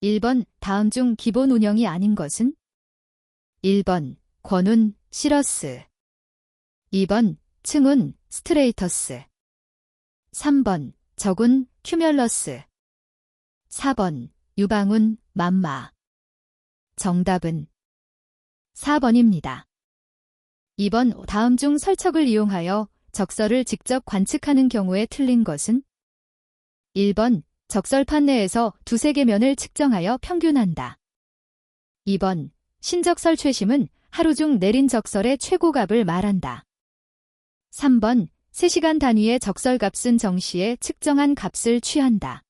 1번 다음 중 기본 운영이 아닌 것은? 1번 권운, 시러스. 2번 층운, 스트레이터스. 3번 적운, 큐뮬러스. 4번 유방운, 맘마. 정답은 4번입니다. 2번 다음 중 설척을 이용하여 적설을 직접 관측하는 경우에 틀린 것은? 1번 적설판 내에서 두세 개 면을 측정하여 평균한다. 2번 신적설 최심은 하루 중 내린 적설의 최고값을 말한다. 3번 3시간 단위의 적설값은 정시에 측정한 값을 취한다.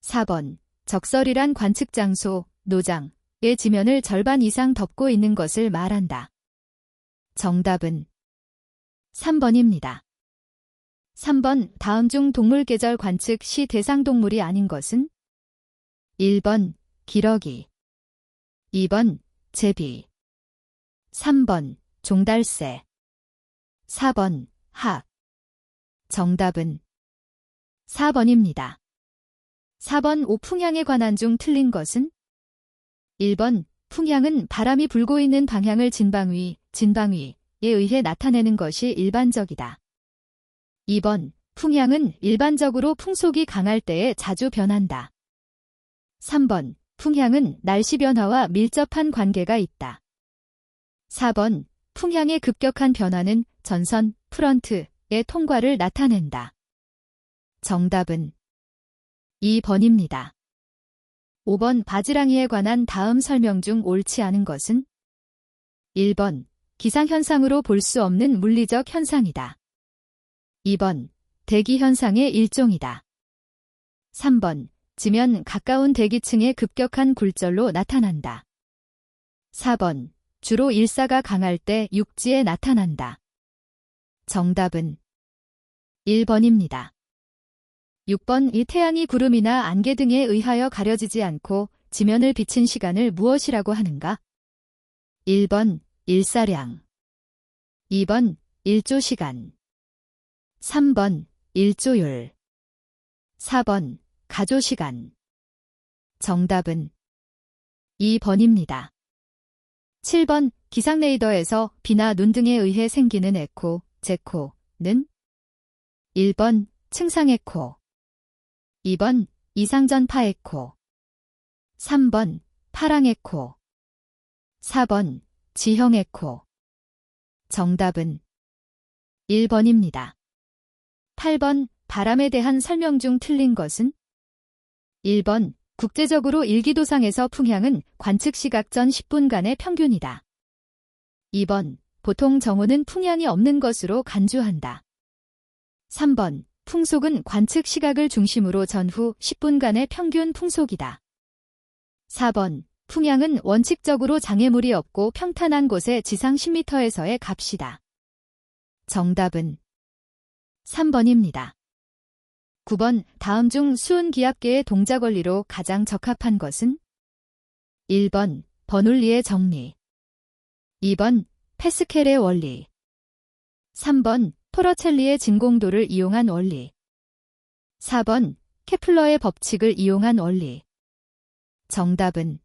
4번 적설이란 관측 장소, 노장의 지면을 절반 이상 덮고 있는 것을 말한다. 정답은 3번입니다. 3번 다음 중 동물 계절 관측 시 대상 동물이 아닌 것은? 1번 기러기. 2번 제비. 3번 종달새. 4번 학. 정답은 4번입니다. 4번 오풍향에 관한 중 틀린 것은? 1번 풍향은 바람이 불고 있는 방향을 진방위에 의해 나타내는 것이 일반적이다. 2번 풍향은 일반적으로 풍속이 강할 때에 자주 변한다. 3번 풍향은 날씨 변화와 밀접한 관계가 있다. 4번 풍향의 급격한 변화는 전선, 프런트의 통과를 나타낸다. 정답은 2번입니다. 5번 바지랑이에 관한 다음 설명 중 옳지 않은 것은? 1번 기상현상으로 볼 수 없는 물리적 현상이다. 2번 대기현상의 일종이다. 3번 지면 가까운 대기층의 급격한 굴절로 나타난다. 4번 주로 일사가 강할 때 육지에 나타난다. 정답은 1번입니다. 6번 이 태양이 구름이나 안개 등에 의하여 가려지지 않고 지면을 비친 시간을 무엇이라고 하는가? 1번 일사량. 2번 일조시간. 3번 일조율. 4번 가조시간. 정답은 2번입니다. 7번 기상 레이더에서 비나 눈 등에 의해 생기는 에코, 제코는? 1번 층상에코. 2번 이상전파 에코. 3번 파랑에코. 4번 지형에코. 정답은 1번입니다. 8번 바람에 대한 설명 중 틀린 것은? 1번 국제적으로 일기도상에서 풍향은 관측 시각 전 10분간의 평균이다. 2번 보통 정오는 풍향이 없는 것으로 간주한다. 3번 풍속은 관측 시각을 중심으로 전후 10분간의 평균 풍속이다. 4번 풍향은 원칙적으로 장애물이 없고 평탄한 곳의 지상 10m에서의 값이다. 정답은 3번입니다. 9번 다음 중 수은 기압계의 동작 원리로 가장 적합한 것은? 1번 버눌리의 정리. 2번 패스켈의 원리. 3번 토러첼리의 진공도를 이용한 원리. 4번 케플러의 법칙을 이용한 원리. 정답은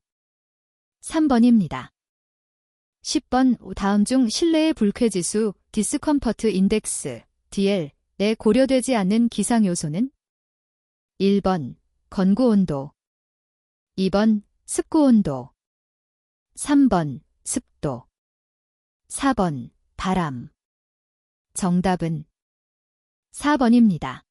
3번입니다. 10번 다음 중 실내의 불쾌지수 디스컴퍼트 인덱스 DL에 고려되지 않는 기상요소는? 1번 건구온도. 2번 습구온도. 3번 습도. 4번 바람. 정답은 4번입니다.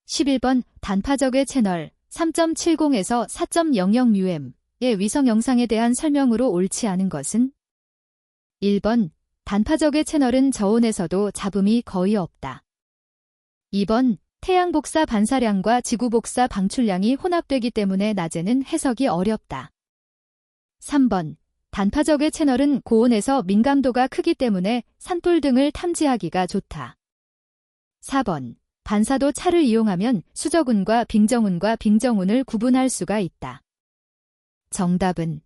11번 단파적의 채널 3.70에서 4.00μm의 위성 영상에 대한 설명으로 옳지 않은 것은? 1번 단파적의 채널은 저온에서도 잡음이 거의 없다. 2번 태양 복사 반사량과 지구 복사 방출량이 혼합되기 때문에 낮에는 해석이 어렵다. 3번 단파적의 채널은 고온에서 민감도가 크기 때문에 산불 등을 탐지하기가 좋다. 4번 반사도 차를 이용하면 수적운과 빙정운을 구분할 수가 있다. 정답은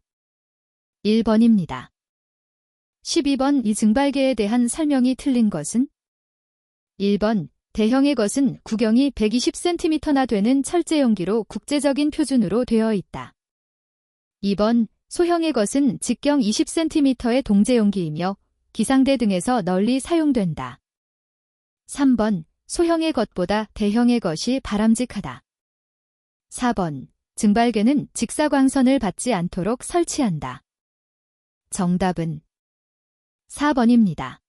1번입니다. 12번 이 증발계에 대한 설명이 틀린 것은? 1번 대형의 것은 구경이 120cm나 되는 철제 용기로 국제적인 표준으로 되어 있다. 2번, 소형의 것은 직경 20cm의 동제 용기이며 기상대 등에서 널리 사용된다. 3번, 소형의 것보다 대형의 것이 바람직하다. 4번, 증발계는 직사광선을 받지 않도록 설치한다. 정답은 4번입니다.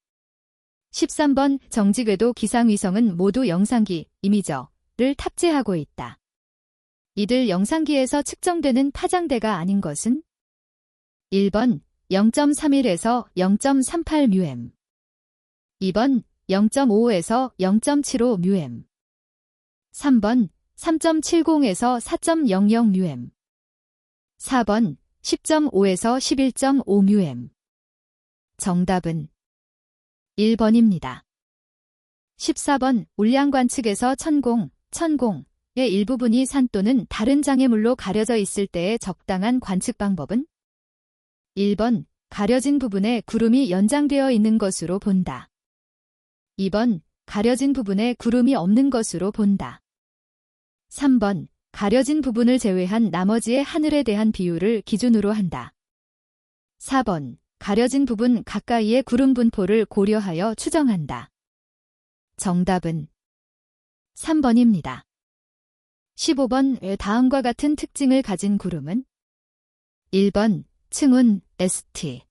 13번, 정지궤도 기상위성은 모두 영상기, 이미저를 탑재하고 있다. 이들 영상기에서 측정되는 파장대가 아닌 것은? 1번, 0.31에서 0.38μm. 2번, 0.5에서 0.75μm. 3번, 3.70에서 4.00μm. 4번, 10.5에서 11.5μm. 정답은 1번입니다. 14번, 울량관측에서 천공의 일부분이 산 또는 다른 장애물로 가려져 있을 때의 적당한 관측 방법은? 1번, 가려진 부분에 구름이 연장되어 있는 것으로 본다. 2번, 가려진 부분에 구름이 없는 것으로 본다. 3번, 가려진 부분을 제외한 나머지의 하늘에 대한 비율을 기준으로 한다. 4번, 가려진 부분 가까이의 구름 분포를 고려하여 추정한다. 정답은 3번입니다. 15번, 다음과 같은 특징을 가진 구름은? 1번, 층운 ST.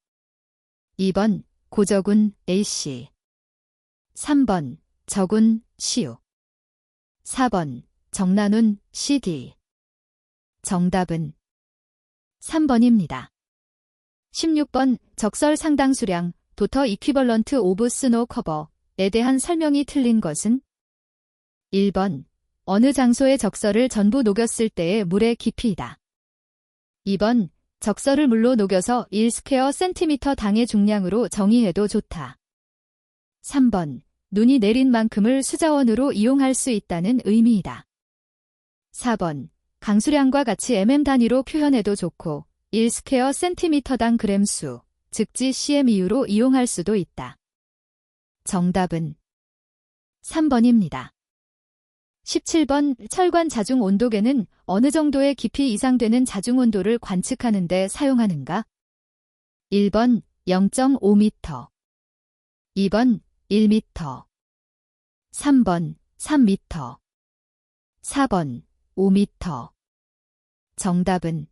2번, 고적운 AC. 3번, 적운 CU. 4번, 정난운 CD. 정답은 3번입니다. 16번, 적설 상당수량, 도터 이퀴벌런트 오브 스노우 커버에 대한 설명이 틀린 것은? 1번, 어느 장소의 적설을 전부 녹였을 때의 물의 깊이이다. 2번, 적설을 물로 녹여서 1스퀘어 센티미터 당의 중량으로 정의해도 좋다. 3번, 눈이 내린 만큼을 수자원으로 이용할 수 있다는 의미이다. 4번, 강수량과 같이 단위로 표현해도 좋고 1스퀘어 센티미터당 그램수, 즉 GCMU로 이용할 수도 있다. 정답은 3번입니다. 17번, 철관 자중 온도계는 어느 정도의 깊이 이상 되는 자중 온도를 관측하는 데 사용하는가? 1번, 0.5m. 2번, 1m. 3번, 3m. 4번, 5m. 정답은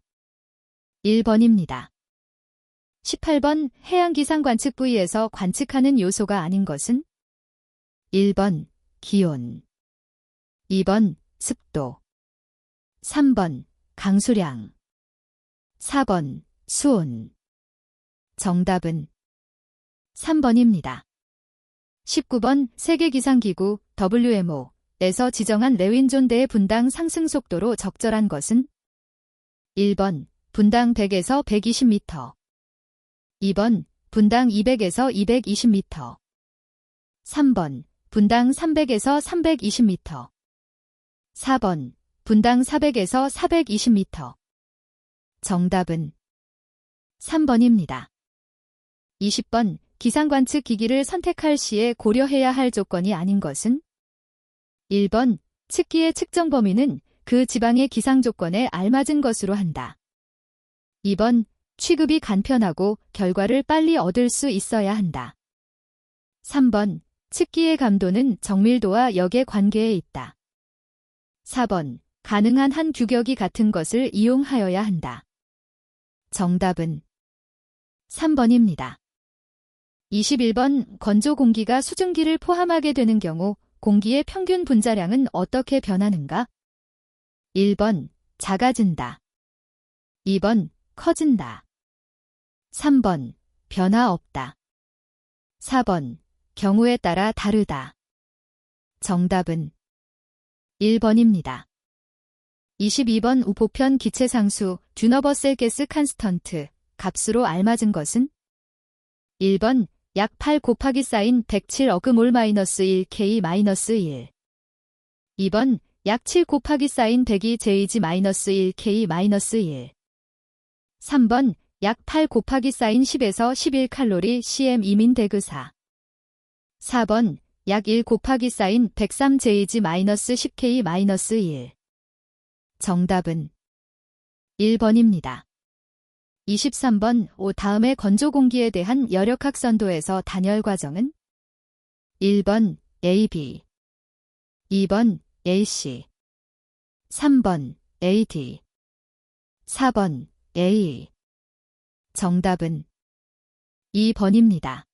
1번입니다. 18번, 해양기상관측 부위에서 관측하는 요소가 아닌 것은? 1번, 기온. 2번, 습도. 3번, 강수량. 4번, 수온. 정답은 3번입니다. 19번, 세계기상기구 WMO에서 지정한 레윈존대의 분당 상승 속도로 적절한 것은? 1번, 분당 100에서 120m. 2번, 분당 200에서 220m. 3번, 분당 300에서 320m. 4번, 분당 400에서 420m. 정답은 3번입니다. 20번, 기상관측 기기를 선택할 시에 고려해야 할 조건이 아닌 것은? 1번, 측기의 측정 범위는 그 지방의 기상 조건에 알맞은 것으로 한다. 2번, 취급이 간편하고 결과를 빨리 얻을 수 있어야 한다. 3번, 측기의 감도는 정밀도와 역의 관계에 있다. 4번, 가능한 한 규격이 같은 것을 이용하여야 한다. 정답은 3번입니다. 21번, 건조 공기가 수증기를 포함하게 되는 경우 공기의 평균 분자량은 어떻게 변하는가? 1번, 작아진다. 2번, 커진다. 3번, 변화 없다. 4번, 경우에 따라 다르다. 정답은 1번입니다. 22번, 우포편 기체상수 듀너버셀 가스 칸스턴트 값으로 알맞은 것은? 1번, 약 8 곱하기 사인 107 어그몰 -1 K -1. 2번, 약 7 곱하기 사인 102 JG -1 K -1. 3번, 약 8 곱하기 사인 10에서 11 칼로리 CM 이민 대그사. 4번, 약 1 곱하기 사인 103J-10K-1. 정답은 1번입니다. 23번 다음의 건조 공기에 대한 여력학 선도에서 단열 과정은 1번 AB, 2번 AC, 3번 AD, 4번 AE. 정답은 2번입니다.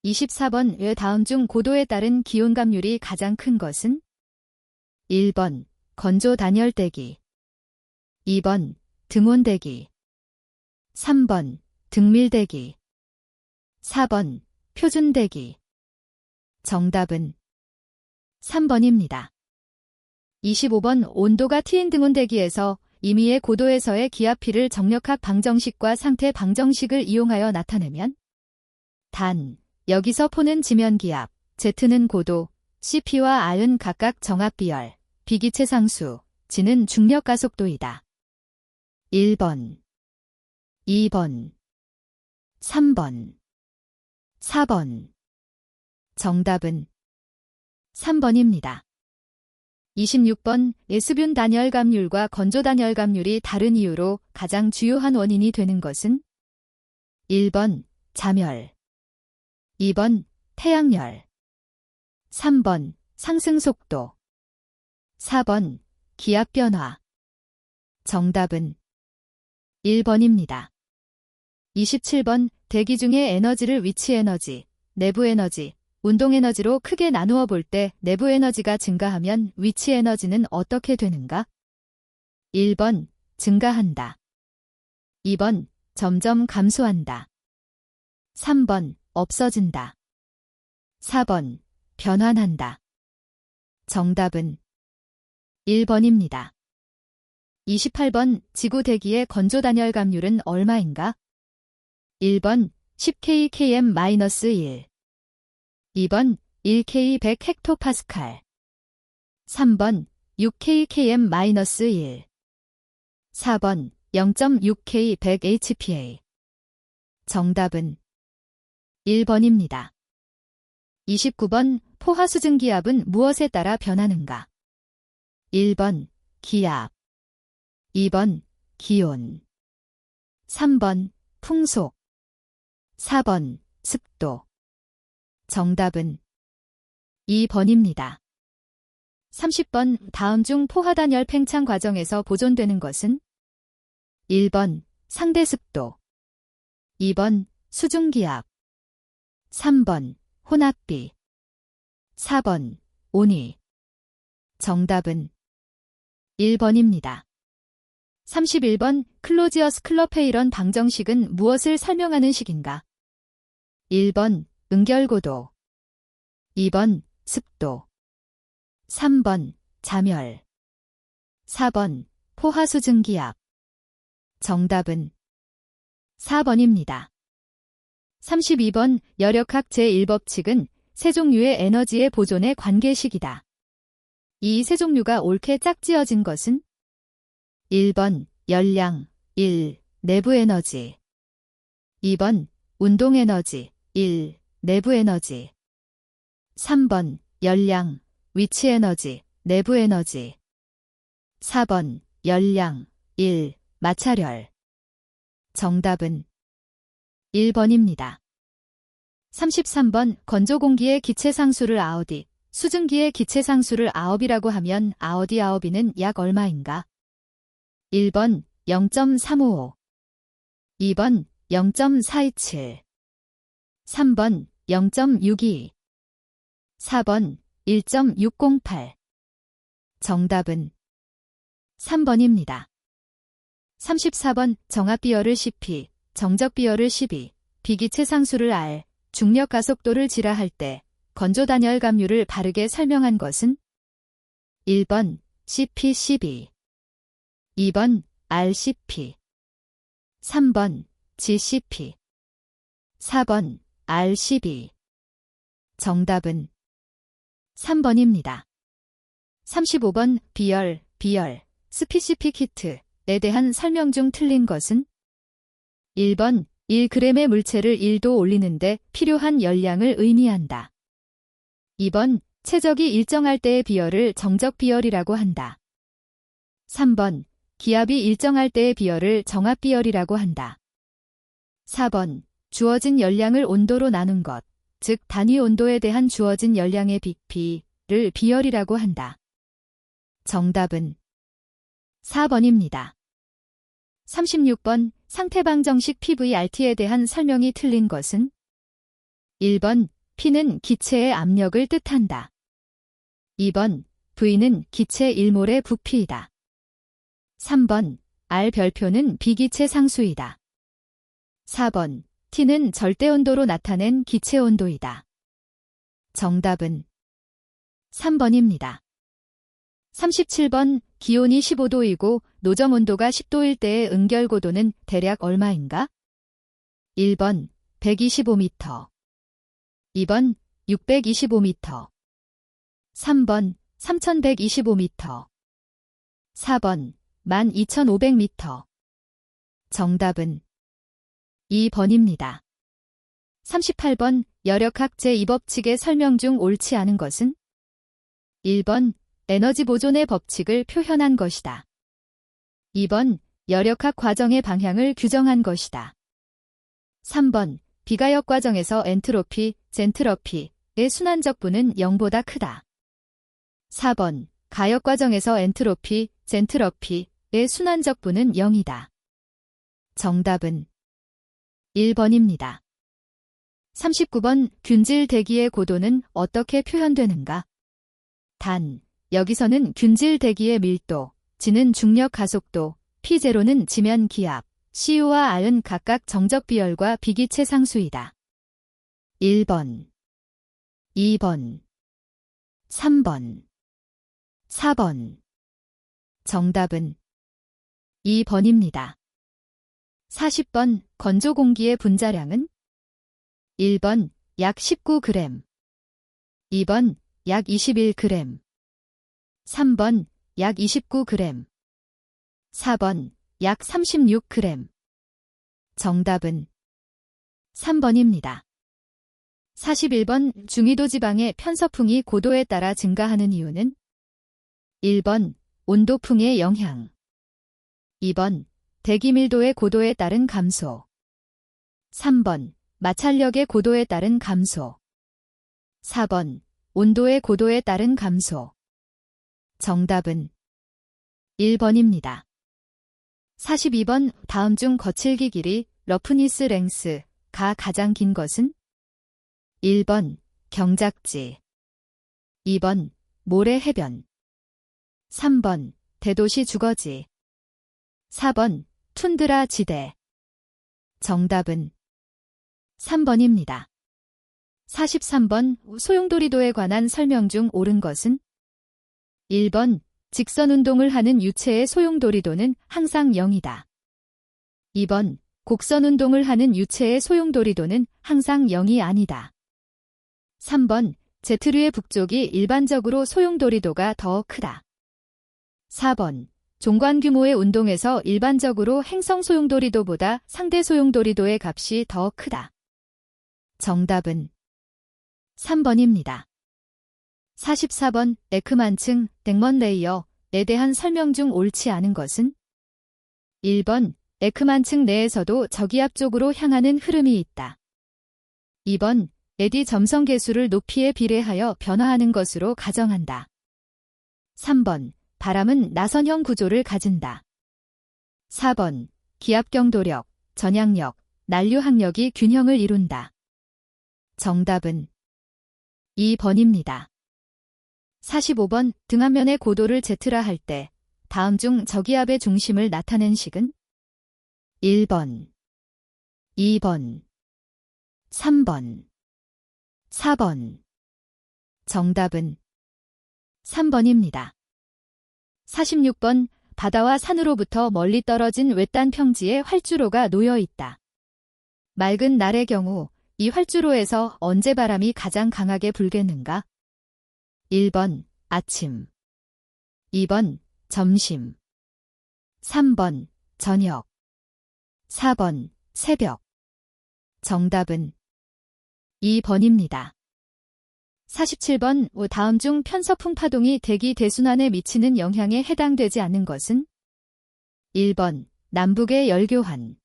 24번 왜 다음 중 고도에 따른 기온 감률이 가장 큰 것은 1번 건조 단열대기, 2번 등온대기, 3번 등밀대기, 4번 표준대기. 정답은 3번입니다. 25번 온도가 T인 등온대기에서 임의의 고도에서의 기압P를 정력학 방정식과 상태 방정식을 이용하여 나타내면 단, 여기서 P는 지면기압, Z는 고도, CP와 R은 각각 정압비열, 비기체 상수, G는 중력 가속도이다. 1번, 2번, 3번, 4번. 정답은 3번입니다. 26번 S뷴 단열 감률과 건조 단열 감률이 다른 이유로 가장 주요한 원인이 되는 것은 1번 자멸, 2번 태양열, 3번 상승 속도, 4번 기압 변화. 정답은 1번입니다. 27번 대기 중의 에너지를 위치 에너지, 내부 에너지, 운동 에너지로 크게 나누어 볼 때 내부 에너지가 증가하면 위치 에너지는 어떻게 되는가? 1번 증가한다. 2번 점점 감소한다. 3번 없어진다. 4번 변환한다. 정답은 1번입니다. 28번 지구 대기의 건조 단열 감률은 얼마인가? 1번 10K/km-1, 2번 1K/100헥토파스칼, 3번 6K/km-1, 4번 0.6K/100 HPa. 정답은 1번입니다. 29번 포화수증기압은 무엇에 따라 변하는가? 1번 기압, 2번 기온, 3번 풍속, 4번 습도. 정답은 2번입니다. 30번 다음 중 포화단열 팽창 과정에서 보존되는 것은 1번 상대 습도, 2번 수중기압, 3번 혼합비, 4번 온위. 정답은 1번입니다. 31번 클로지어스 클러페이런 방정식은 무엇을 설명하는 식인가? 1번 응결고도, 2번 습도, 3번 자멸, 4번 포화수증기압. 정답은 4번입니다. 32번 여력학 제1법칙은 세 종류의 에너지의 보존의 관계식이다. 이 세 종류가 옳게 짝지어진 것은 1번 열량 1 내부 에너지, 2번 운동 에너지 1 내부 에너지, 3번 열량 위치 에너지 내부 에너지, 4번 열량 1 마찰열. 정답은 1번입니다. 33번 건조 공기의 기체 상수를 아우디, 수증기의 기체 상수를 아홉이라고 하면 아우디 아홉이는 약 얼마인가? 1번 0.355, 2번 0.427, 3번 0.622, 4번 1.608. 정답은 3번입니다. 34번 정압비열을 CP, 정적비열을 12, 비기체 상수를 R, 중력 가속도를 지라할 때 건조 단열 감률을 바르게 설명한 것은 1번 CP12, 2번 RCP, 3번 GCP, 4번 RCB. 정답은 3번입니다. 35번 비열, 스피시픽 히트에 대한 설명 중 틀린 것은 1번 1g의 물체를 1도 올리는데 필요한 열량을 의미한다. 2번, 최적이 일정할 때의 비열을 정적 비열이라고 한다. 3번, 기압이 일정할 때의 비열을 정압 비열이라고 한다. 4번, 주어진 열량을 온도로 나눈 것, 즉 단위 온도에 대한 주어진 열량의 B를 비열이라고 한다. 정답은 4번입니다. 36번, 상태방정식 PVRT에 대한 설명이 틀린 것은? 1번, P는 기체의 압력을 뜻한다. 2번, V는 기체 1몰의 부피이다. 3번, R 별표는 비기체 상수이다. 4번, T는 절대온도로 나타낸 기체 온도이다. 정답은 3번입니다. 37번, 기온이 15도이고 노점 온도가 10도일 때의 응결고도는 대략 얼마인가? 1번, 125m. 2번, 625m. 3번, 3125m. 4번, 12500m. 정답은 2번입니다. 38번, 열역학 제2법칙의 설명 중 옳지 않은 것은? 1번, 에너지 보존의 법칙을 표현한 것이다. 2번, 열역학 과정의 방향을 규정한 것이다. 3번, 비가역 과정에서 엔트로피, 젠트러피의 순환적 부는 0보다 크다. 4번, 가역 과정에서 엔트로피, 젠트러피의 순환적 부는 0이다. 정답은 1번입니다. 39번, 균질 대기의 고도는 어떻게 표현되는가? 단, 여기서는 균질 대기의 밀도, G는 중력 가속도, P0는 지면 기압, CU와 R은 각각 정적 비열과 비기체 상수이다. 1번, 2번, 3번, 4번. 정답은 2번입니다. 40번, 건조 공기의 분자량은? 1번, 약 19g. 2번, 약 21g. 3번, 약 29g. 4번, 약 36g. 정답은 3번입니다. 41번, 중위도 지방의 편서풍이 고도에 따라 증가하는 이유는? 1번, 온도풍의 영향. 2번, 대기 밀도의 고도에 따른 감소. 3번, 마찰력의 고도에 따른 감소. 4번, 온도의 고도에 따른 감소. 정답은 1번입니다. 42번, 다음 중 거칠기 길이, 러프니스 랭스가 가장 긴 것은? 1번, 경작지. 2번, 모래 해변. 3번, 대도시 주거지. 4번, 툰드라 지대. 정답은 3번입니다. 43번, 소용돌이도에 관한 설명 중 옳은 것은? 1번, 직선 운동을 하는 유체의 소용돌이도는 항상 0이다. 2번, 곡선 운동을 하는 유체의 소용돌이도는 항상 0이 아니다. 3번, Z류의 북쪽이 일반적으로 소용돌이도가 더 크다. 4번, 종관 규모의 운동에서 일반적으로 행성 소용돌이도보다 상대 소용돌이도의 값이 더 크다. 정답은 3번입니다. 44번, 에크만층, 덱먼 레이어에 대한 설명 중 옳지 않은 것은? 1번, 에크만층 내에서도 저기압 쪽으로 향하는 흐름이 있다. 2번, 에디 점성 계수를 높이에 비례하여 변화하는 것으로 가정한다. 3번, 바람은 나선형 구조를 가진다. 4번, 기압 경도력, 전향력, 난류 항력이 균형을 이룬다. 정답은 2번입니다. 45번, 등압면의 고도를 Z라 할 때 다음 중 저기압의 중심을 나타낸 식은? 1번, 2번, 3번, 4번. 정답은 3번입니다. 46번, 바다와 산으로부터 멀리 떨어진 외딴 평지에 활주로가 놓여 있다. 맑은 날의 경우 이 활주로에서 언제 바람이 가장 강하게 불겠는가? 1번, 아침. 2번, 점심. 3번, 저녁. 4번, 새벽. 정답은 2번입니다. 47번 다음 중 편서풍 파동이 대기 대순환에 미치는 영향에 해당되지 않는 것은 1번 남북의 열교환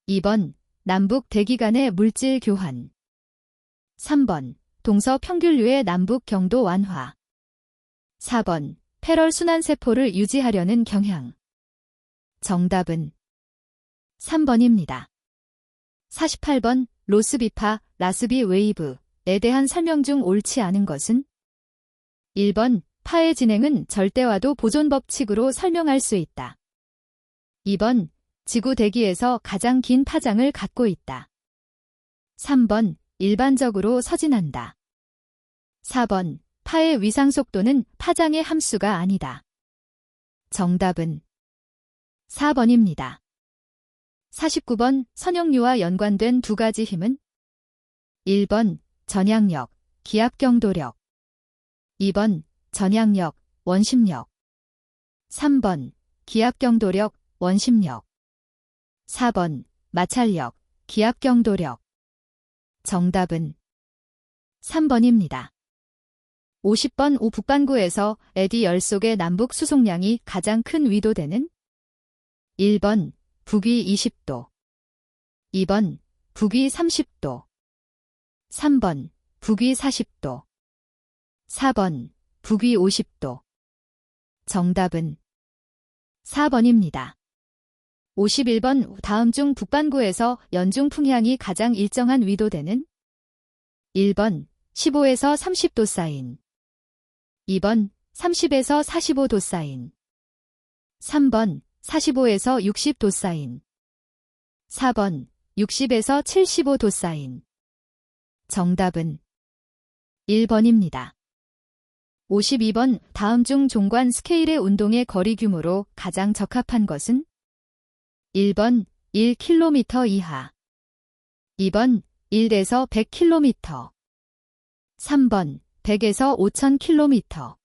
2번 남북 대기 간의 물질 교환 3번 동서평균류의 남북 경도 완화 4번 패럴 순환세포를 유지하려는 경향 정답은 3번입니다. 48번 로스비파, 라스비 웨이브에 대한 설명 중 옳지 않은 것은 1번 파의 진행은 절대화도 보존 법칙으로 설명할 수 있다. 2번 지구 대기에서 가장 긴 파장을 갖고 있다. 3번 일반적으로 서진한다. 4번 파의 위상 속도는 파장의 함수가 아니다. 정답은 4번입니다. 49번 선형류와 연관된 두 가지 힘은 1번 전향력, 기압경도력 2번 전향력, 원심력 3번 기압경도력, 원심력 4번 마찰력, 기압경도력 정답은 3번입니다. 50번 북반구에서 에디 열 속의 남북 수송량이 가장 큰 위도대는 1번 북위 20도 2번 북위 30도 3번 북위 40도 4번 북위 50도 정답은 4번입니다. 51번 다음 중 북반구에서 연중 풍향이 가장 일정한 위도대는 1번 15에서 30도 사인 2번 30에서 45도 사인 3번 45에서 60도 사인 4번 60에서 75도 사인 정답은 1번입니다. 52번 다음 중 종관 스케일의 운동의 거리 규모로 가장 적합한 것은 1번 1km 이하 2번 1에서 100km 3번 100에서 5000km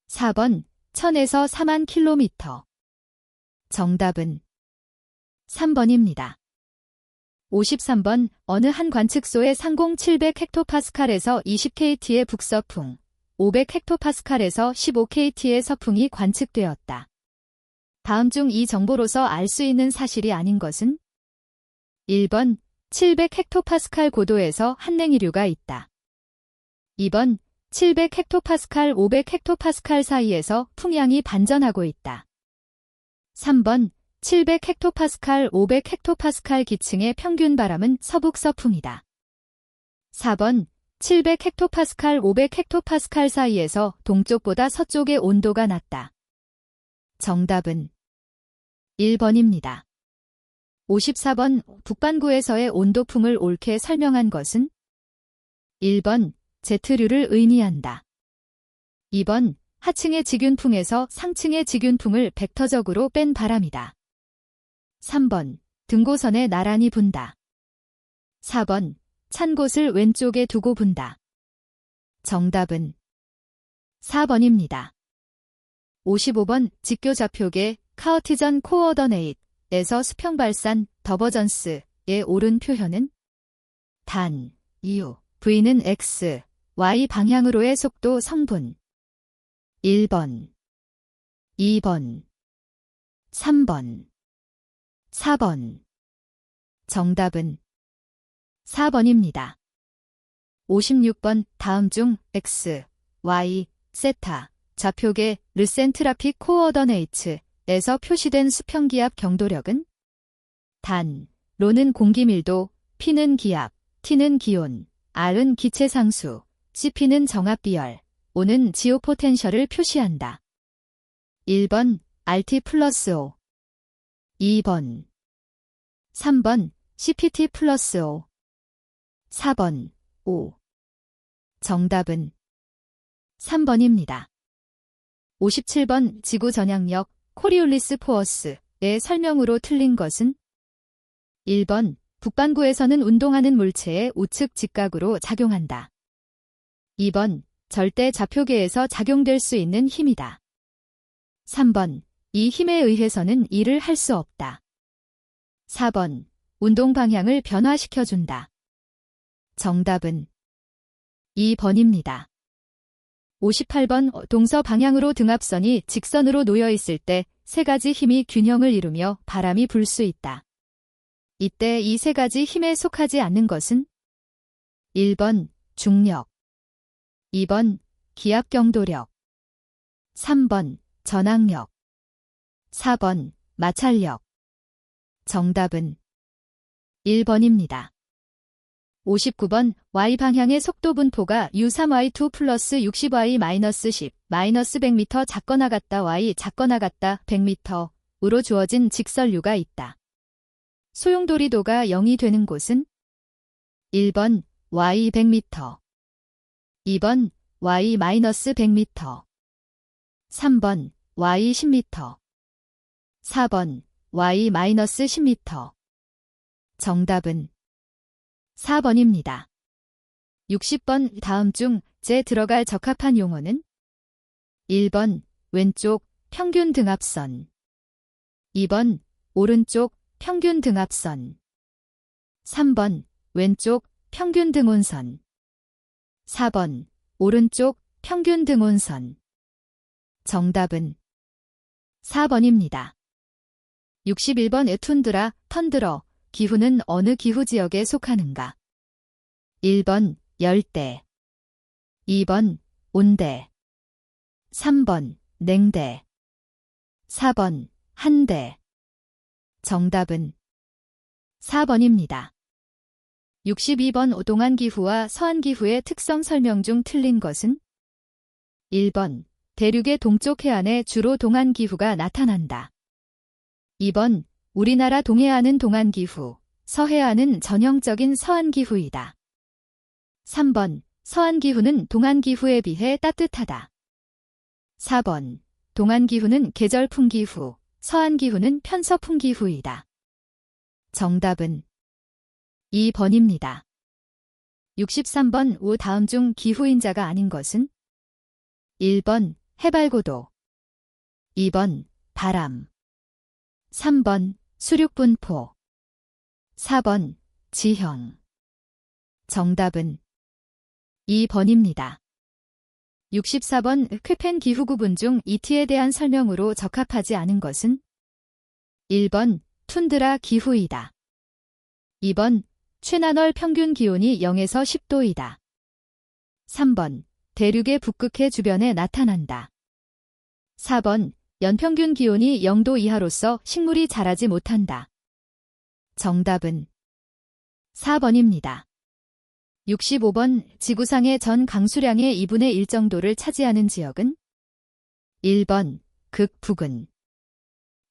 4번 1000에서 4만 km 정답은 3번입니다. 53번 어느 한 관측소의 상공 700헥토파스칼에서 20kT의 북서풍, 500헥토파스칼에서 15kT의 서풍이 관측되었다. 다음 중 이 정보로서 알 수 있는 사실이 아닌 것은 1번 700헥토파스칼 고도에서 한냉이류가 있다. 2번 700헥토파스칼 500헥토파스칼 사이에서 풍향이 반전하고 있다. 3번 700헥토파스칼 500헥토파스칼 기층의 평균 바람은 서북 서풍이다. 4번 700헥토파스칼 500헥토파스칼 사이에서 동쪽보다 서쪽의 온도가 낮다. 정답은 1번입니다. 54번 북반구에서의 온도풍을 옳게 설명한 것은 1번 Z류를 의미한다. 2번 하층의 직균풍에서 상층의 직균풍을 벡터적으로 뺀 바람이다. 3번 등고선에 나란히 분다. 4번 찬 곳을 왼쪽에 두고 분다. 정답은 4번입니다. 55번 직교 좌표계 카어티전 코어더네잇에서 수평 발산 더버전스의 옳은 표현은 단, U, V는 X, Y 방향으로의 속도 성분 1번, 2번, 3번, 4번 정답은 4번입니다. 56번 다음 중 X, Y, 세타 좌표계 르센트라픽 코어더네이츠에서 표시된 수평기압 경도력은 단, 로는 공기밀도, P는 기압, T는 기온, R은 기체상수, CP는 정압비열, O는 지오포텐셜을 표시한다. 1번 RT 플러스 O 2번 3번 CPT 플러스 O 4번 O 정답은 3번입니다. 57번 지구 전향력 코리올리스 포어스의 설명으로 틀린 것은 1번 북반구에서는 운동하는 물체의 우측 직각으로 작용한다. 2번 절대 좌표계에서 작용될 수 있는 힘이다. 3번 이 힘에 의해서는 일을 할 수 없다. 4번 운동 방향을 변화시켜준다. 정답은 2번입니다. 58번 동서 방향으로 등압선이 직선으로 놓여 있을 때 세 가지 힘이 균형을 이루며 바람이 불 수 있다. 이때 이 세 가지 힘에 속하지 않는 것은 1번 중력, 2번 기압경도력, 3번 전항력, 4번 마찰력. 정답은 1번입니다. 59번 Y방향의 속도 분포가 U3Y2 플러스 60Y-10, 마이너스 100m 작거나 같다 Y 작거나 같다 100m으로 주어진 직선류가 있다. 소용돌이도가 0이 되는 곳은 1번 Y 100m, 2번 Y-100m, 3번 Y 10m, 4번 Y-10m. 정답은 4번입니다. 60번 다음 중 제 들어갈 적합한 용어는 1번 왼쪽 평균 등압선, 2번 오른쪽 평균 등압선, 3번 왼쪽 평균 등온선, 4번 오른쪽 평균 등온선. 정답은 4번입니다. 61번 툰드라, 턴드러, 기후는 어느 기후지역에 속하는가? 1번 열대, 2번 온대, 3번 냉대, 4번 한대. 정답은 4번입니다. 62번 동안기후와 서안기후의 특성 설명 중 틀린 것은 1번 대륙의 동쪽 해안에 주로 동안기후가 나타난다. 2번 우리나라 동해안은 동안기후, 서해안은 전형적인 서안기후이다. 3번 서안기후는 동안기후에 비해 따뜻하다. 4번 동안기후는 계절풍기후, 서안기후는 편서풍기후이다. 정답은 2번입니다. 63번 우 다음 중 기후인자가 아닌 것은 1번 해발고도, 2번 바람, 3번 수륙분포, 4번 지형. 정답은 2번입니다. 64번 쾌펜 기후구분 중 이티에 대한 설명으로 적합하지 않은 것은 1번 툰드라 기후이다. 2번 최나널 평균 기온이 0에서 10도이다. 3번 대륙의 북극해 주변에 나타난다. 4번 연평균 기온이 0도 이하로서 식물이 자라지 못한다. 정답은 4번입니다. 65번 지구상의 전 강수량의 2분의 1 정도를 차지하는 지역은 1번 극부근,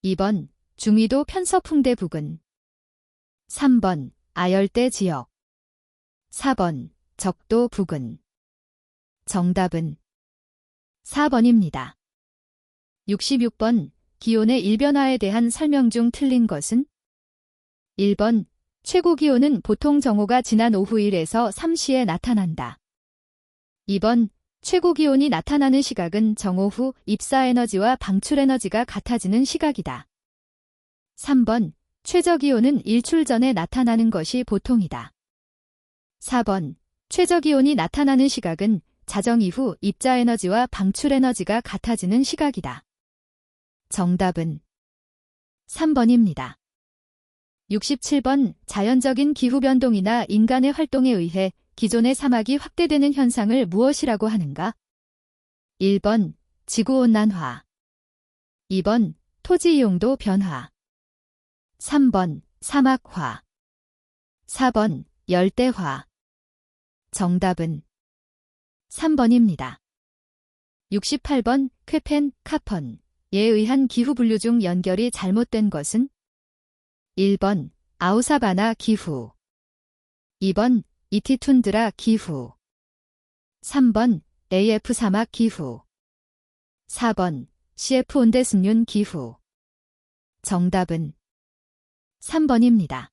2번 중위도 편서풍대 부근, 3번 아열대 지역, 4번 적도 부근. 정답은 4번입니다. 66번 기온의 일변화에 대한 설명 중 틀린 것은 1번 최고 기온은 보통 정오가 지난 오후 1에서 3시에 나타난다. 2번 최고 기온이 나타나는 시각은 정오 후 입사 에너지와 방출 에너지가 같아지는 시각이다. 3번 최저 기온은 일출 전에 나타나는 것이 보통이다. 4번 최저 기온이 나타나는 시각은 자정 이후 입자 에너지와 방출 에너지가 같아지는 시각이다. 정답은 3번입니다. 67번 자연적인 기후변동이나 인간의 활동에 의해 기존의 사막이 확대되는 현상을 무엇이라고 하는가? 1번 지구온난화, 2번 토지이용도 변화, 3번 사막화, 4번 열대화. 정답은 3번입니다. 68번 쾌펜, 카펀에 의한 기후 분류 중 연결이 잘못된 것은 1번 아우사바나 기후, 2번 이티 툰드라 기후, 3번 AF 사막 기후, 4번 CF 온대습륜 기후. 정답은 3번입니다.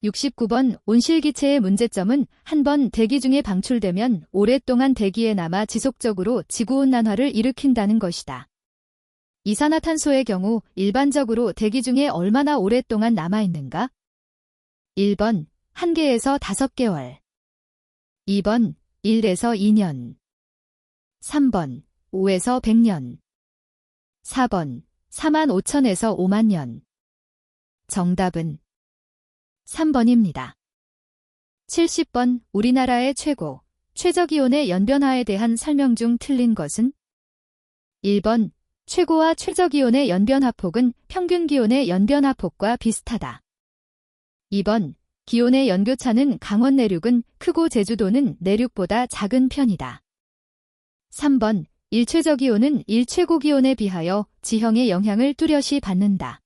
69번 온실기체의 문제점은 한 번 대기 중에 방출되면 오랫동안 대기에 남아 지속적으로 지구온난화를 일으킨다는 것이다. 이산화탄소의 경우 일반적으로 대기 중에 얼마나 오랫동안 남아있는가? 1번 1개에서 5개월, 2번 1에서 2년. 3번 5에서 100년. 4번 4만 5천에서 5만 년. 정답은 3번입니다. 70번 우리나라의 최저기온의 연변화에 대한 설명 중 틀린 것은? 1번 최고와 최저기온의 연변화폭은 평균기온의 연변화폭과 비슷하다. 2번 기온의 연교차는 강원 내륙은 크고 제주도는 내륙보다 작은 편이다. 3번 일최저기온은 일최고기온에 비하여 지형의 영향을 뚜렷이 받는다.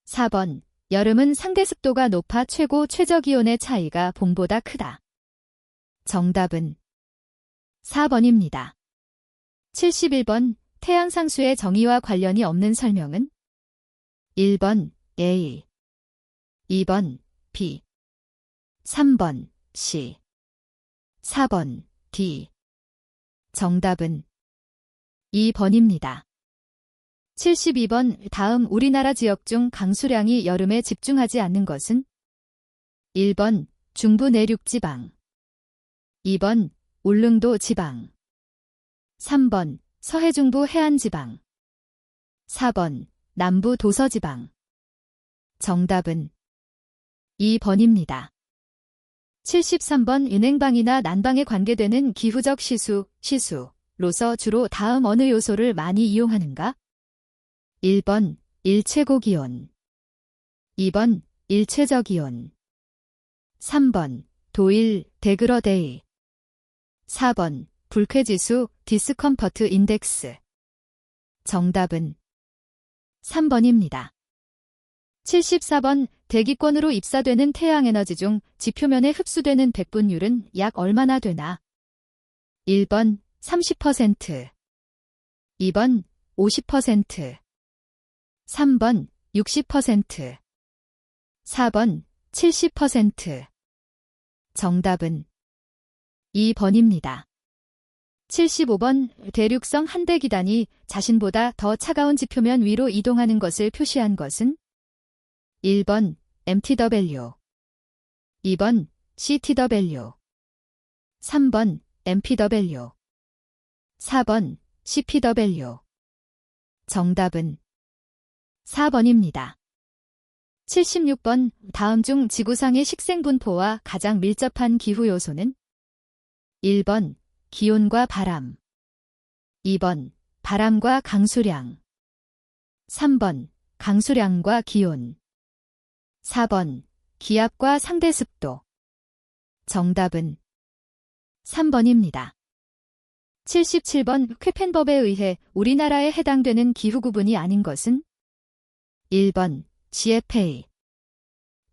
4번 여름은 상대습도가 높아 최저기온의 차이가 봄보다 크다. 정답은 4번입니다. 71번 태양 상수의 정의와 관련이 없는 설명은? 1번 A, 2번 B, 3번 C, 4번 D. 정답은 2번입니다. 72번 다음 우리나라 지역 중 강수량이 여름에 집중하지 않는 것은? 1번 중부 내륙 지방, 2번 울릉도 지방, 3번 서해중부 해안 지방, 4번 남부 도서 지방. 정답은 2번입니다. 73번 은행방이나 난방에 관계되는 기후적 시수로서 주로 다음 어느 요소를 많이 이용하는가? 1번 일최고기온, 2번 일최저기온, 3번 도일 데그러데이, 4번 불쾌지수 디스컴퍼트 인덱스. 정답은 3번입니다. 74번 대기권으로 입사되는 태양에너지 중 지표면에 흡수되는 백분율은 약 얼마나 되나? 1번 30%, 2번 50%, 3번 60%, 4번 70%. 정답은 2번입니다. 75번 대륙성 한대기단이 자신보다 더 차가운 지표면 위로 이동하는 것을 표시한 것은? 1번 MTW, 2번 CTW, 3번 MPW, 4번 CPW. 정답은 4번입니다. 76번 다음 중 지구상의 식생분포와 가장 밀접한 기후 요소는? 1번 기온과 바람, 2번 바람과 강수량, 3번 강수량과 기온, 4번 기압과 상대습도. 정답은 3번입니다. 77번 쾌펜법에 의해 우리나라에 해당되는 기후구분이 아닌 것은? 1번 GFA,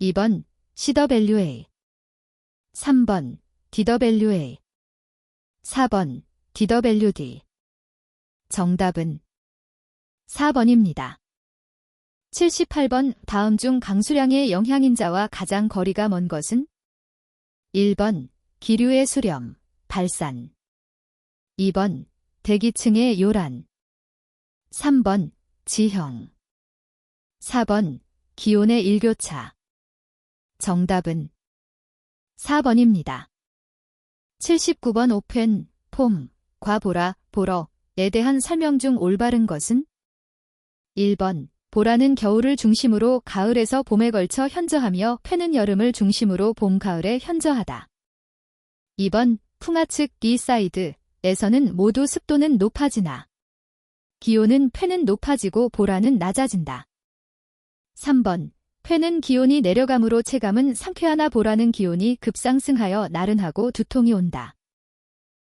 2번 CWA, 3번 DWA, 4번 DWD. 정답은 4번입니다. 78번 다음 중 강수량의 영향인자와 가장 거리가 먼 것은? 1번 기류의 수렴, 발산, 2번 대기층의 요란, 3번 지형, 4번 기온의 일교차. 정답은 4번입니다. 79번 오펜, 폼, 과 보러에 대한 설명 중 올바른 것은? 1번 보라는 겨울을 중심으로 가을에서 봄에 걸쳐 현저하며 폐는 여름을 중심으로 봄, 가을에 현저하다. 2번 풍화 측 D사이드에서는 모두 습도는 높아지나 기온은 폐는 높아지고 보라는 낮아진다. 3번 폐는 기온이 내려감으로 체감은 상쾌하나 보라는 기온이 급상승하여 나른하고 두통이 온다.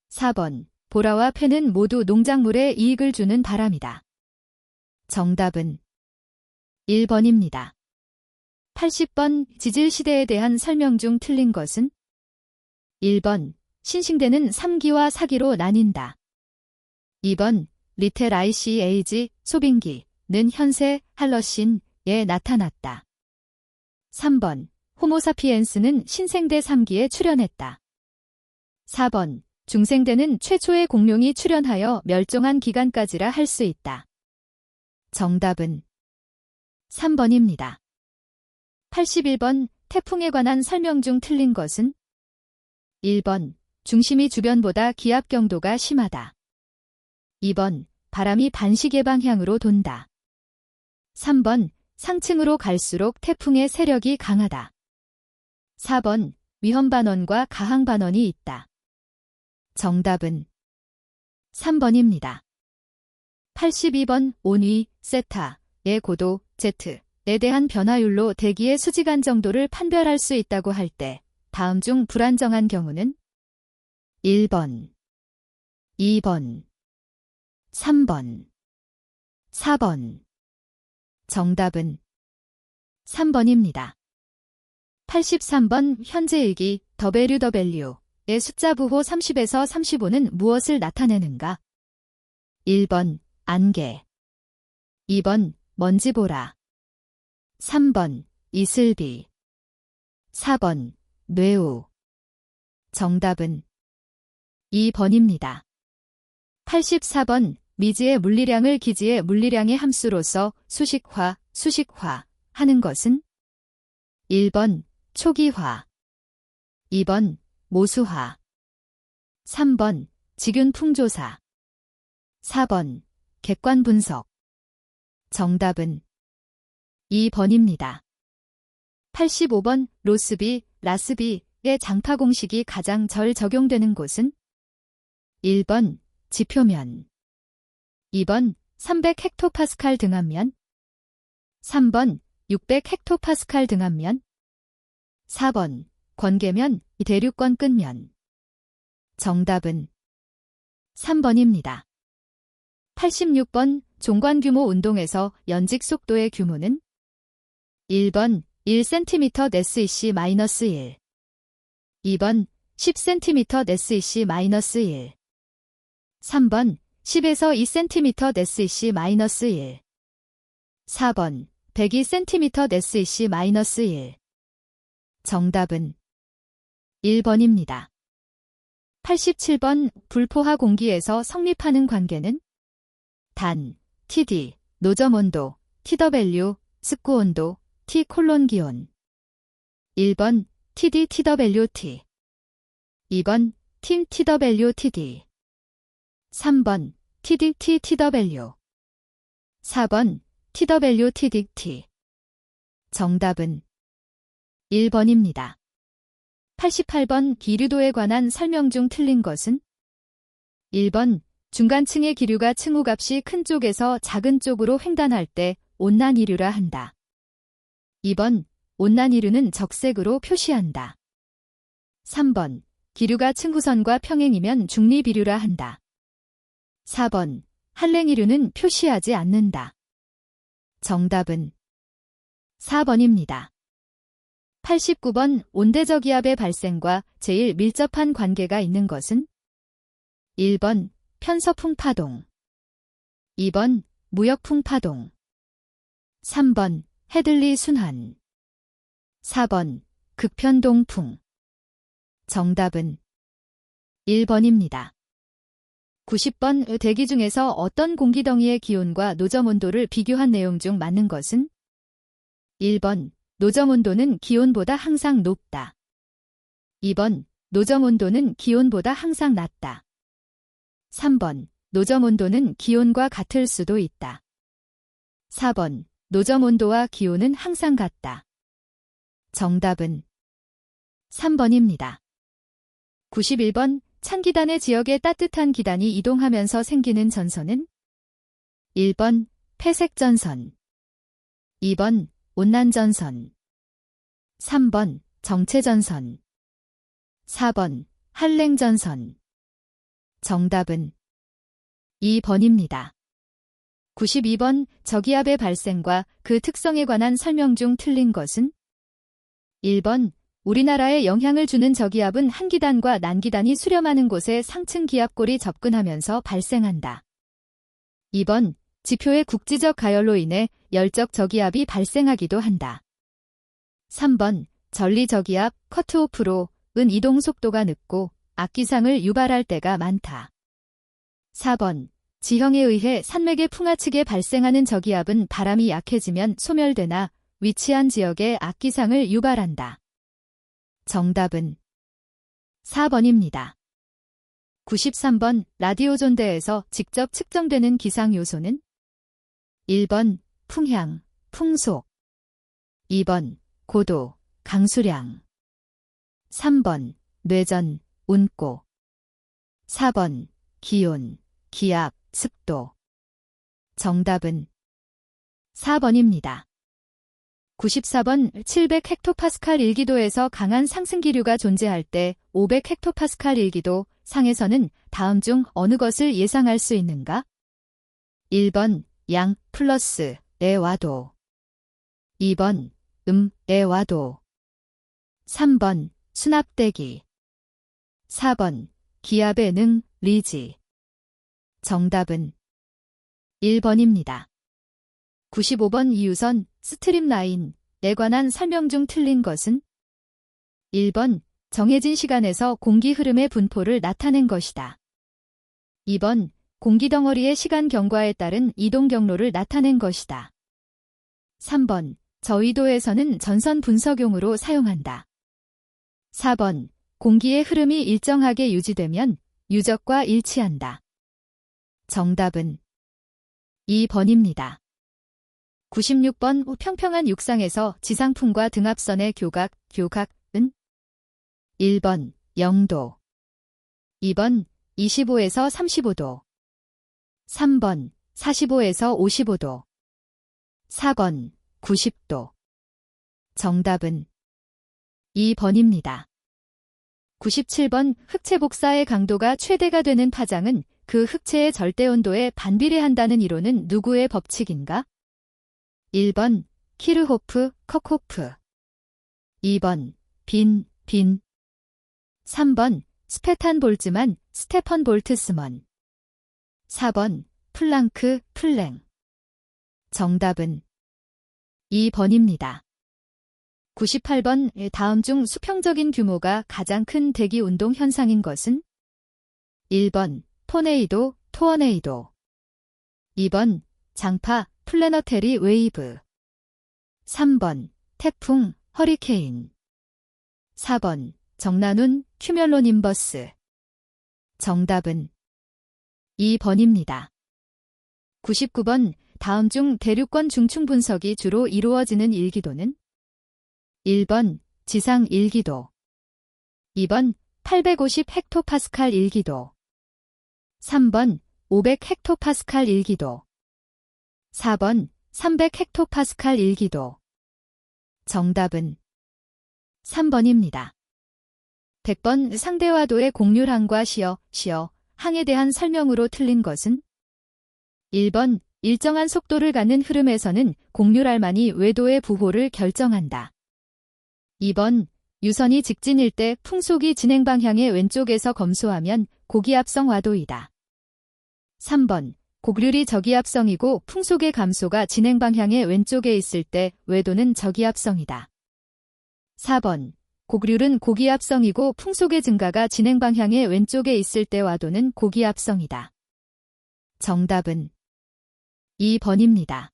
4번 보라와 폐는 모두 농작물에 이익을 주는 바람이다. 정답은 1번입니다. 80번 지질시대에 대한 설명 중 틀린 것은? 1번 신싱대는 3기와 4기로 나뉜다. 2번 리텔 ICAG 소빙기는 현세 할러신에 나타났다. 3번 호모사피엔스는 신생대 3기에 출현했다. 4번 중생대는 최초의 공룡이 출현하여 멸종한 기간까지라 할 수 있다. 정답은 3번입니다. 81번 태풍에 관한 설명 중 틀린 것은? 1번 중심이 주변보다 기압 경도가 심하다. 2번, 바람이 반시계 방향으로 돈다. 3번, 상층으로 갈수록 태풍의 세력이 강하다. 4번, 위험반원과 가항반원이 있다. 정답은 3번입니다. 82번, 온위, 세타의 고도, Z에 대한 변화율로 대기의 수직안 정도를 판별할 수 있다고 할 때 다음 중 불안정한 경우는 1번, 2번, 3번, 4번. 정답은 3번입니다. 83번, 현재일기 WW의 숫자 부호 30에서 35는 무엇을 나타내는가? 1번, 안개. 2번, 먼지보라. 3번, 이슬비. 4번, 뇌우. 정답은 2번입니다. 84번, 미지의 물리량을 기지의 물리량의 함수로서 수식화 하는 것은 1번, 초기화. 2번, 모수화. 3번, 직윤 풍조사. 4번, 객관 분석. 정답은 2번입니다. 85번, 로스비, 라스비의 장파 공식이 가장 절 적용되는 곳은 1번, 지표면. 2번, 300헥토파스칼 등압면. 3번, 600헥토파스칼 등압면. 4번, 권계면, 대륙권 끝면. 정답은 3번입니다. 86번, 종관규모 운동에서 연직 속도의 규모는 1번, 1cm SEC-1. 2번, 10cm SEC-1. 3번, 10에서 2cm SEC-1. 4번, 102cm SEC-1. 정답은 1번입니다. 87번, 불포화 공기에서 성립하는 관계는 단, TD, 노점온도, TW, 습구온도, T:기온. 1번, TD, TWT. 2번, 팀 TWTD. 3번, TD, TTW. 4번, TWTDT. 정답은 1번입니다. 88번, 기류도에 관한 설명 중 틀린 것은 1번, 중간층의 기류가 층후값이 큰 쪽에서 작은 쪽으로 횡단할 때 온난이류라 한다. 2번, 온난이류는 적색으로 표시한다. 3번, 기류가 층후선과 평행이면 중립이류라 한다. 4번, 한랭이류는 표시하지 않는다. 정답은 4번입니다. 89번, 온대저기압의 발생과 제일 밀접한 관계가 있는 것은 1번, 편서풍 파동. 2번, 무역풍 파동. 3번, 해들리 순환. 4번, 극편동풍. 정답은 1번입니다. 90번, 대기 중에서 어떤 공기덩이의 기온과 노점온도를 비교한 내용 중 맞는 것은 1번, 노점온도는 기온보다 항상 높다. 2번, 노점온도는 기온보다 항상 낮다. 3번, 노점온도는 기온과 같을 수도 있다. 4번, 노점온도와 기온은 항상 같다. 정답은 3번입니다. 91번, 찬기단의 지역에 따뜻한 기단이 이동하면서 생기는 전선은 1번, 폐색전선. 2번, 온난전선. 3번, 정체전선. 4번, 한랭전선. 정답은 2번입니다. 92번, 저기압의 발생과 그 특성에 관한 설명 중 틀린 것은 1번, 우리나라에 영향을 주는 저기압은 한기단과 난기단이 수렴하는 곳에 상층 기압골이 접근하면서 발생한다. 2번, 지표의 국지적 가열로 인해 열적 저기압이 발생하기도 한다. 3번, 전리 저기압, 커트오프로는 이동 속도가 늦고 악기상을 유발할 때가 많다. 4번, 지형에 의해 산맥의 풍하측에 발생하는 저기압은 바람이 약해지면 소멸되나 위치한 지역에 악기상을 유발한다. 정답은 4번입니다. 93번 라디오 존대에서 직접 측정되는 기상 요소는 1번 풍향, 풍속 2번 고도, 강수량 3번 뇌전, 운고 4번 기온, 기압, 습도 정답은 4번입니다. 94번 700헥토파스칼 일기도에서 강한 상승기류가 존재할 때 500헥토파스칼 일기도 상에서는 다음 중 어느 것을 예상할 수 있는가? 1번 양 플러스 의 와도 2번 의 와도 3번 수납대기 4번 기압의 능 리지 정답은 1번입니다. 95번 이유선 스트림라인에 관한 설명 중 틀린 것은 1번 정해진 시간에서 공기 흐름의 분포를 나타낸 것이다. 2번 공기덩어리의 시간 경과에 따른 이동 경로를 나타낸 것이다. 3번 저위도에서는 전선 분석용으로 사용한다. 4번 공기의 흐름이 일정하게 유지되면 유적과 일치한다. 정답은 2번입니다. 96번 평평한 육상에서 지상풍과 등압선의 교각은 1번 0도 2번 25에서 35도 3번 45에서 55도 4번 90도 정답은 2번입니다. 97번 흑체 복사의 강도가 최대가 되는 파장은 그 흑체의 절대온도에 반비례한다는 이론은 누구의 법칙인가? 1번 키르호프, 컥호프 2번 빈 3번 스페탄 볼츠만, 스테펀 볼트스먼 4번 플랑크, 플랭 정답은 2번입니다. 98번 다음 중 수평적인 규모가 가장 큰 대기 운동 현상인 것은 1번 토네이도, 토어네이도 2번 장파, 플래너테리 웨이브 3번 태풍, 허리케인 4번 정난운, 큐뮬로님버스 정답은 2번입니다. 99번 다음 중 대륙권 중충 분석이 주로 이루어지는 일기도는 1번 지상 일기도 2번 850헥토파스칼 일기도 3번 500헥토파스칼 일기도 4번 300헥토파스칼 일기도 정답은 3번입니다. 100번 상대와도의 곡률항과 시어, 항에 대한 설명으로 틀린 것은 1번 일정한 속도를 갖는 흐름에서는 곡률알만이 외도의 부호를 결정한다. 2번 유선이 직진일 때 풍속이 진행 방향의 왼쪽에서 검소하면 고기압성 와도이다. 3번 곡률이 저기압성이고 풍속의 감소가 진행 방향의 왼쪽에 있을 때 외도는 저기압성이다. 4번 곡률은 고기압성이고 풍속의 증가가 진행 방향의 왼쪽에 있을 때 와도는 고기압성이다. 정답은 2번입니다.